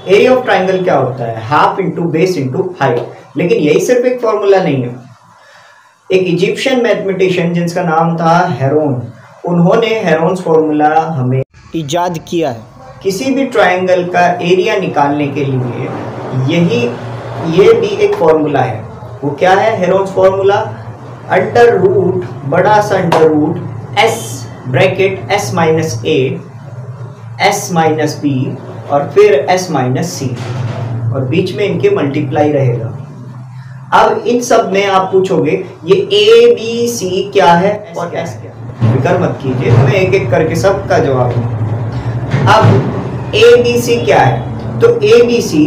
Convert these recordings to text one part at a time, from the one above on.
Area of triangle क्या होता है? Half into base into height. लेकिन यही सिर्फ एक फॉर्मूला नहीं है। एक इजिप्शियन मैथमेटिशियन जिसका नाम था हेरोन, उन्होंने हेरोन्स फॉर्मूला हमें इजाद किया है। किसी भी ट्राइंगल का एरिया निकालने के लिए ये भी एक फॉर्मूला है। वो क्या है? हेरोन्स फॉर्मूला, अंडर रूट बड़ा सा under root S bracket S minus A S minus B और फिर एस माइनस सी और बीच में इनके मल्टीप्लाई रहेगा। अब इन सब में आप पूछोगे ये ए बी सी क्या है और एस क्या है? फिक्र मत कीजिए, मैं एक एक करके सबका जवाब दूंगा। अब ए बी सी क्या है? तो ए बी सी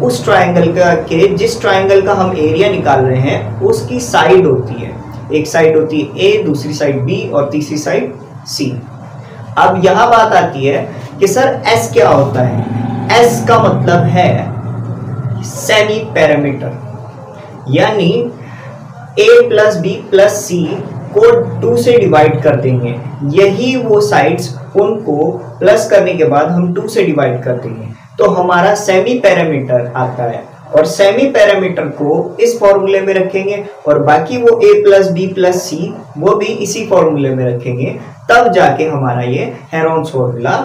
उस ट्राइंगल का के जिस ट्राइंगल का हम एरिया निकाल रहे हैं उसकी साइड होती है। एक साइड होती है ए, दूसरी साइड बी और तीसरी साइड सी। अब यहां बात आती है कि सर एस क्या होता है? एस का मतलब है सेमी पैरामीटर, यानी a प्लस बी प्लस सी को 2 से डिवाइड कर देंगे। यही वो साइड्स उनको प्लस करने के बाद हम 2 से डिवाइड कर देंगे तो हमारा सेमी पैरामीटर आता है। और सेमी पैरामीटर को इस फॉर्मूले में रखेंगे और बाकी वो a प्लस बी प्लस सी वो भी इसी फॉर्मूले में रखेंगे, तब जाके हमारा ये हेरोन्स फॉर्मूला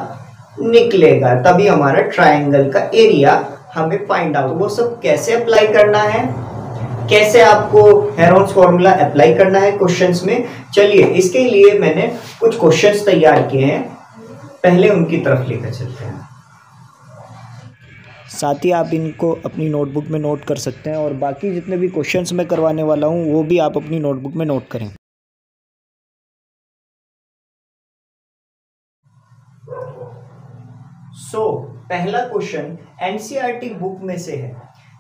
निकलेगा। तभी हमारा ट्राइंगल का एरिया हमें फाइंड आउट। वो सब कैसे अप्लाई करना है, कैसे आपको हेरोन्स फॉर्मूला अप्लाई करना है क्वेश्चंस में, चलिए इसके लिए मैंने कुछ क्वेश्चंस तैयार किए हैं, पहले उनकी तरफ लेकर चलते हैं। साथ ही आप इनको अपनी नोटबुक में नोट कर सकते हैं और बाकी जितने भी क्वेश्चंस मैं करवाने वाला हूं वो भी आप अपनी नोटबुक में नोट करें। पहला क्वेश्चन एनसीईआरटी बुक में से है।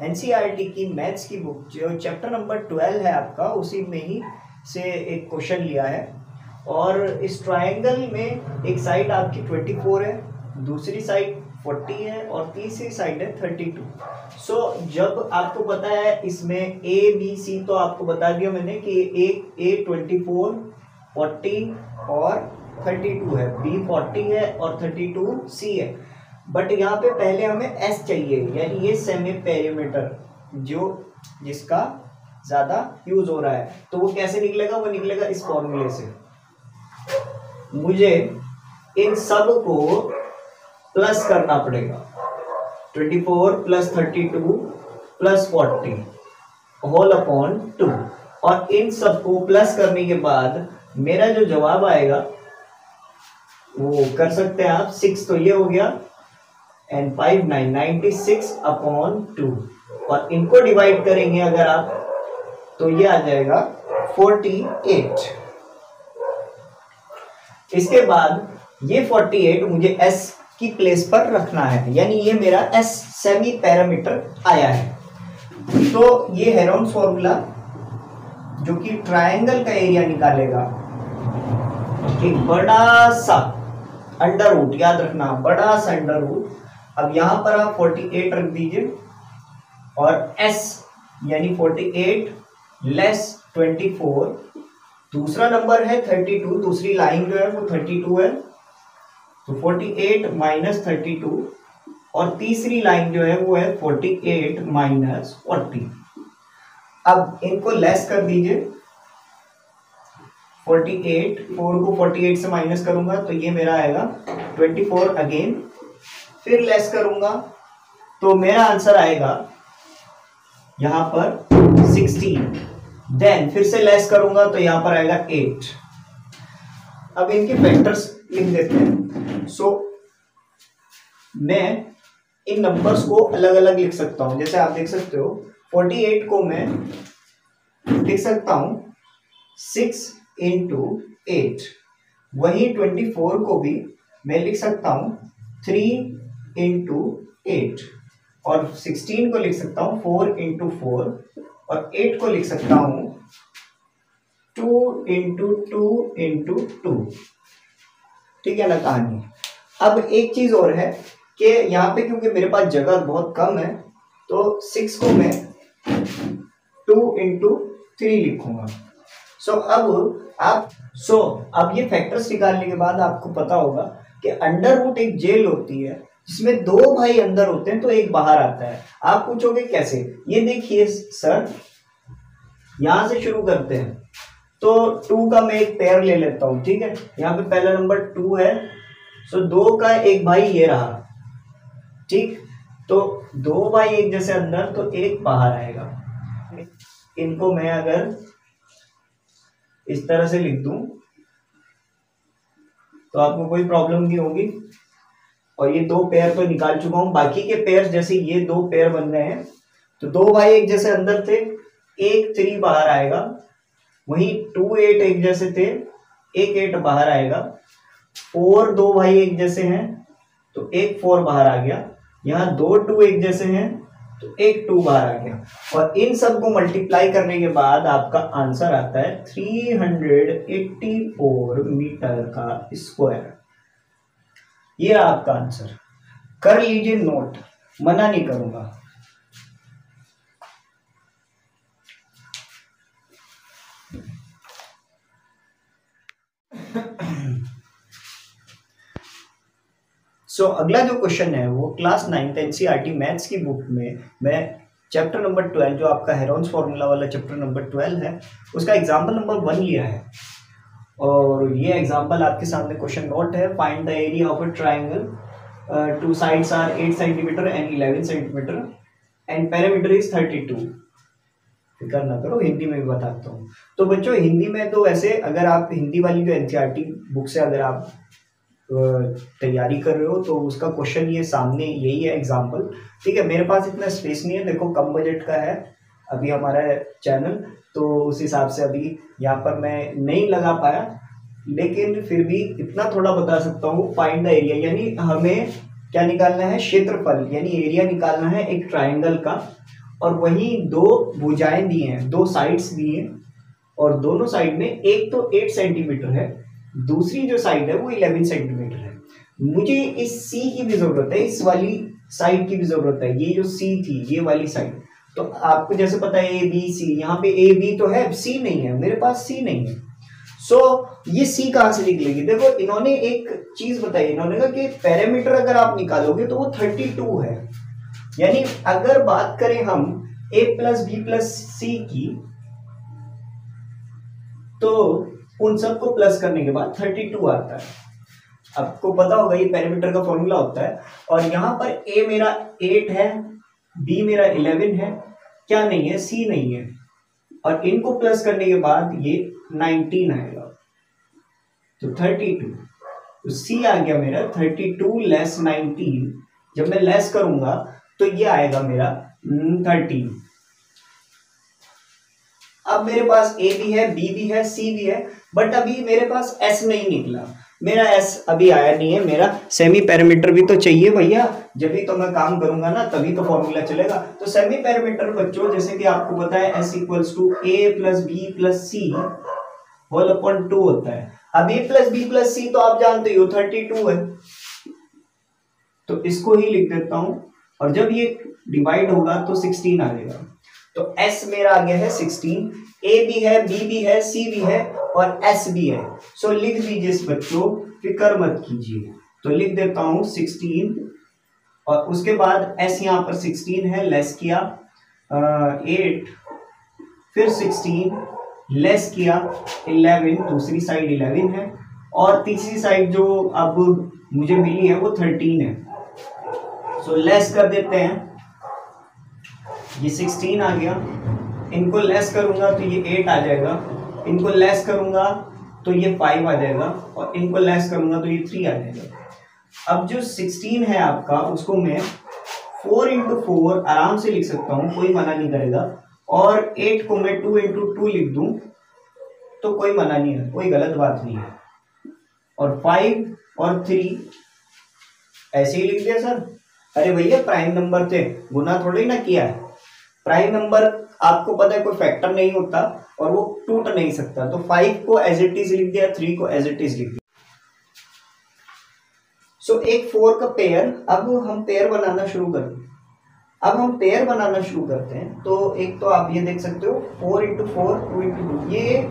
एनसीईआरटी की मैथ्स की बुक जो चैप्टर नंबर 12 है आपका, उसी में ही से एक क्वेश्चन लिया है। और इस ट्राइंगल में एक साइड आपकी 24 है, दूसरी साइड 40 है और तीसरी साइड है 32। जब आपको पता है इसमें ए बी सी, तो आपको बता दिया मैंने कि ए 24 40 और 32 है, बी 40 है और 32 सी है। बट यहाँ पे पहले हमें एस चाहिए, यानी ये सेमी पेरीमीटर जिसका ज्यादा यूज हो रहा है। तो वो कैसे निकलेगा? वो निकलेगा इस फॉर्मूले से। मुझे इन सब को प्लस करना पड़ेगा, 24 प्लस 32 प्लस 40 होल अपॉन 2, और इन सब को प्लस करने के बाद मेरा जो जवाब आएगा वो कर सकते हैं आप 6, तो ये हो गया एंड 5 9 96 अपॉन 2, और इनको डिवाइड करेंगे अगर आप तो ये आ जाएगा 48। इसके बाद ये 48 मुझे s की प्लेस पर रखना है, यानी ये मेरा s सेमी पैरामीटर आया है। तो ये हेरोन्स फॉर्मूला जो कि ट्रायंगल का एरिया निकालेगा, एक बड़ा सा अंडर रूट, याद रखना बड़ा सा अंडर रूट। अब यहां पर आप 48 रख दीजिए और s यानी 48 लेस 24, दूसरा नंबर है 32, दूसरी लाइन जो है वो 32 है, तो 48 माइनस 32, और तीसरी लाइन जो है वो है 48 माइनस 40। अब इनको लेस कर दीजिए, 48, 4 को 48 से माइनस करूंगा तो ये मेरा आएगा 24 अगेन, फिर लेस करूंगा तो मेरा आंसर आएगा यहां पर 16, देन फिर से लेस करूंगा तो यहां पर आएगा 8। अब इनके फैक्टर्स लिख देते हैं। मैं इन नंबर्स को अलग अलग लिख सकता हूं, जैसे आप देख सकते हो 48 को मैं लिख सकता हूं 6 इंटू 8, वही 24 को भी मैं लिख सकता हूं 3 इंटू 8, और 16 को लिख सकता हूं 4 इंटू 4, और 8 को लिख सकता हूं 2 इंटू 2 इंटू 2। ठीक है ना कहानी। अब एक चीज और है कि यहाँ पे क्योंकि मेरे पास जगह बहुत कम है तो 6 को मैं 2 इंटू 3 लिखूंगा। अब ये फैक्टर्स निकालने के बाद आपको पता होगा कि अंडर रूट एक जेल होती है, जिसमें दो भाई अंदर होते हैं तो एक बाहर आता है। आप पूछोगे कैसे? ये देखिए सर, यहां से शुरू करते हैं। तो 2 का मैं एक पेयर ले लेता हूं, ठीक है। यहाँ पे पहला नंबर 2 है, सो 2 का एक भाई ये रहा, ठीक। तो 2 भाई एक जैसे अंदर तो एक बाहर आएगा। इनको मैं अगर इस तरह से लिख दूं तो आपको कोई प्रॉब्लम नहीं होगी। और ये 2 पेयर तो निकाल चुका हूं, बाकी के पेयर जैसे ये 2 पेयर बन गए हैं। तो 2 भाई एक जैसे अंदर थे, एक 3 बाहर आएगा। वहीं 2 8 एक जैसे थे, एक 8 बाहर आएगा। 4 2 भाई एक जैसे हैं तो एक 4 बाहर आ गया। यहाँ 2 2 एक जैसे हैं तो एक 2 बाहर आ गया। और इन सबको मल्टीप्लाई करने के बाद आपका आंसर आता है 384 मीटर का स्क्वायर। ये रहा आपका आंसर। कर लीजिए नोट, मना नहीं करूंगा। अगला जो क्वेश्चन है वो क्लास 9th एनसीईआरटी मैथ्स की बुक में मैं चैप्टर नंबर 12 जो आपका हेरोन्स फॉर्मूला वाला चैप्टर नंबर 12 है उसका एग्जाम्पल नंबर 1 लिया है। और ये एग्जाम्पल आपके सामने क्वेश्चन नोट है। Find the area of a triangle, 2 sides are 8 centimetre and 11 centimetre and perimeter is 32। फिक्र ना करो, हिंदी में भी बताता हूँ। तो बच्चों हिंदी में तो ऐसे अगर आप हिंदी वाली जो एनसीईआरटी बुक से अगर आप तैयारी कर रहे हो तो उसका क्वेश्चन ये सामने यही है एग्जाम्पल, ठीक है। मेरे पास इतना स्पेस नहीं है, देखो कम बजट का है अभी हमारा चैनल, तो उस हिसाब से अभी यहाँ पर मैं नहीं लगा पाया, लेकिन फिर भी इतना थोड़ा बता सकता हूँ। फाइंड द एरिया यानी हमें क्या निकालना है? क्षेत्रफल यानी एरिया निकालना है एक ट्राइंगल का। और वहीं 2 भुजाएं दी हैं, 2 साइड्स दी हैं और दोनों साइड में एक तो 8 सेंटीमीटर है, दूसरी जो साइड है वो 11 सेंटीमीटर है। मुझे इस सी की भी जरूरत है, इस वाली साइड की भी जरूरत है। ये जो सी थी ये वाली साइड, तो आपको जैसे पता है ए बी सी, यहाँ पे ए बी तो है, सी नहीं है, मेरे पास सी नहीं है। ये सी कहां से निकलेगी? देखो इन्होंने एक चीज बताई, इन्होंने कहा कि पैरामीटर अगर आप निकालोगे तो वो 32 है। यानी अगर बात करें हम a प्लस बी प्लस सी की, तो उन सबको प्लस करने के बाद 32 आता है। आपको पता होगा ये पैरामीटर का फॉर्मूला होता है। और यहां पर a मेरा 8 है, b मेरा 11 है, क्या नहीं है? c नहीं है। और इनको प्लस करने के बाद ये 19 आएगा, तो 32। तो c आ गया मेरा 32 लेस 19। जब मैं लेस करूंगा तो ये आएगा मेरा 13। अब मेरे पास a भी है, b भी है, c भी है, बट अभी मेरे पास s नहीं निकला। मेरा s अभी आया नहीं है। मेरा सेमी पैरामीटर भी तो चाहिए भैया, जब भी तो मैं काम करूंगा ना तभी तो फॉर्मूला चलेगा। तो सेमी पैरामीटर बच्चों जैसे कि आपको पता है s equals to a plus B plus C whole upon 2 होता है। अब a plus B plus C तो आप जानते हो 32 है, तो इसको ही लिख देता हूं। और जब ये डिवाइड होगा तो 16 आ जाएगा। तो s मेरा आ गया है 16, a भी है, b भी है, c भी है और s भी है। सो लिख दीजिए बच्चों, फिक्र मत कीजिए। तो लिख देता हूं 16 और उसके बाद s यहां पर 16 है, लेस किया 8, फिर 16 लेस किया 11, दूसरी साइड 11 है और तीसरी साइड जो अब मुझे मिली है वो 13 है। सो लेस कर देते हैं, ये 16 आ गया, इनको लेस करूंगा तो ये 8 आ जाएगा, इनको लेस करूंगा तो ये 5 आ जाएगा और इनको लेस करूंगा तो ये 3 आ जाएगा। अब जो 16 है आपका उसको मैं 4 into 4 आराम से लिख सकता हूं, कोई मना नहीं करेगा। और 8 को मैं 2 into 2 लिख दूं तो कोई मना नहीं है, कोई गलत बात नहीं है। और 5 और 3 ऐसे ही लिख दिया सर। अरे भैया प्राइम नंबर थे, गुना थोड़ी ना किया है। प्राइम नंबर आपको पता है कोई फैक्टर नहीं होता और वो टूट नहीं सकता। तो 5 को एज इट इज लिख दिया, 3 को एज इट इज लिख दिया। सो एक 4 का पेयर, अब हम पेयर बनाना शुरू करते हैं। तो एक तो आप ये देख सकते हो 4 into 4 2 into 2 ये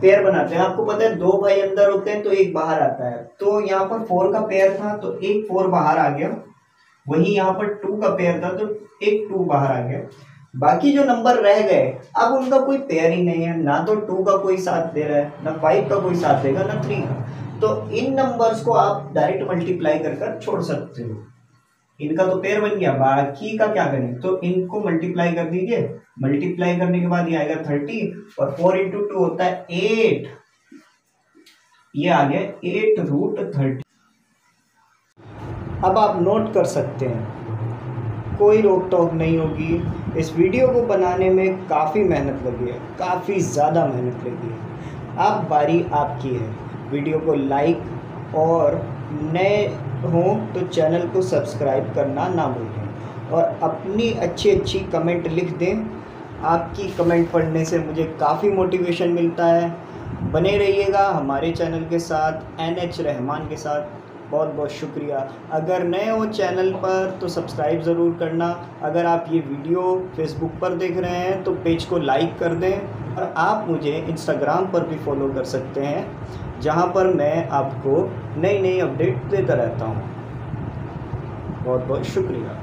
पेयर बनाते हैं। आपको पता है 2 भाई अंदर होते हैं तो एक बाहर आता है। तो यहाँ पर 4 का पेयर था तो एक 4 बाहर आ गया। वही यहाँ पर 2 का पेयर था तो एक 2 बाहर आ गया। बाकी जो नंबर रह गए अब उनका कोई पेयर ही नहीं है, ना तो 2 का कोई साथ दे रहा है, ना 5 का कोई साथ देगा, ना 3 का। तो इन नंबर्स को आप डायरेक्ट मल्टीप्लाई कर कर छोड़ सकते हो। इनका तो पेयर बन गया, बाकी का क्या करें, तो इनको मल्टीप्लाई कर दीजिए। मल्टीप्लाई करने के बाद ये आएगा 30 और 4 इंटू 2 होता है 8। ये आ गया 8√30। अब आप नोट कर सकते हैं, कोई रोक टोक नहीं होगी। इस वीडियो को बनाने में काफ़ी मेहनत लगी है, काफ़ी ज़्यादा मेहनत लगी है। अब बारी आपकी है। वीडियो को लाइक और नए हों तो चैनल को सब्सक्राइब करना ना भूलें और अपनी अच्छी कमेंट लिख दें। आपकी कमेंट पढ़ने से मुझे काफ़ी मोटिवेशन मिलता है। बने रहिएगा हमारे चैनल के साथ, NH रहमान के साथ। बहुत बहुत शुक्रिया। अगर नए हो चैनल पर तो सब्सक्राइब ज़रूर करना। अगर आप ये वीडियो फेसबुक पर देख रहे हैं तो पेज को लाइक कर दें और आप मुझे इंस्टाग्राम पर भी फॉलो कर सकते हैं, जहां पर मैं आपको नई अपडेट देता रहता हूं। बहुत बहुत शुक्रिया।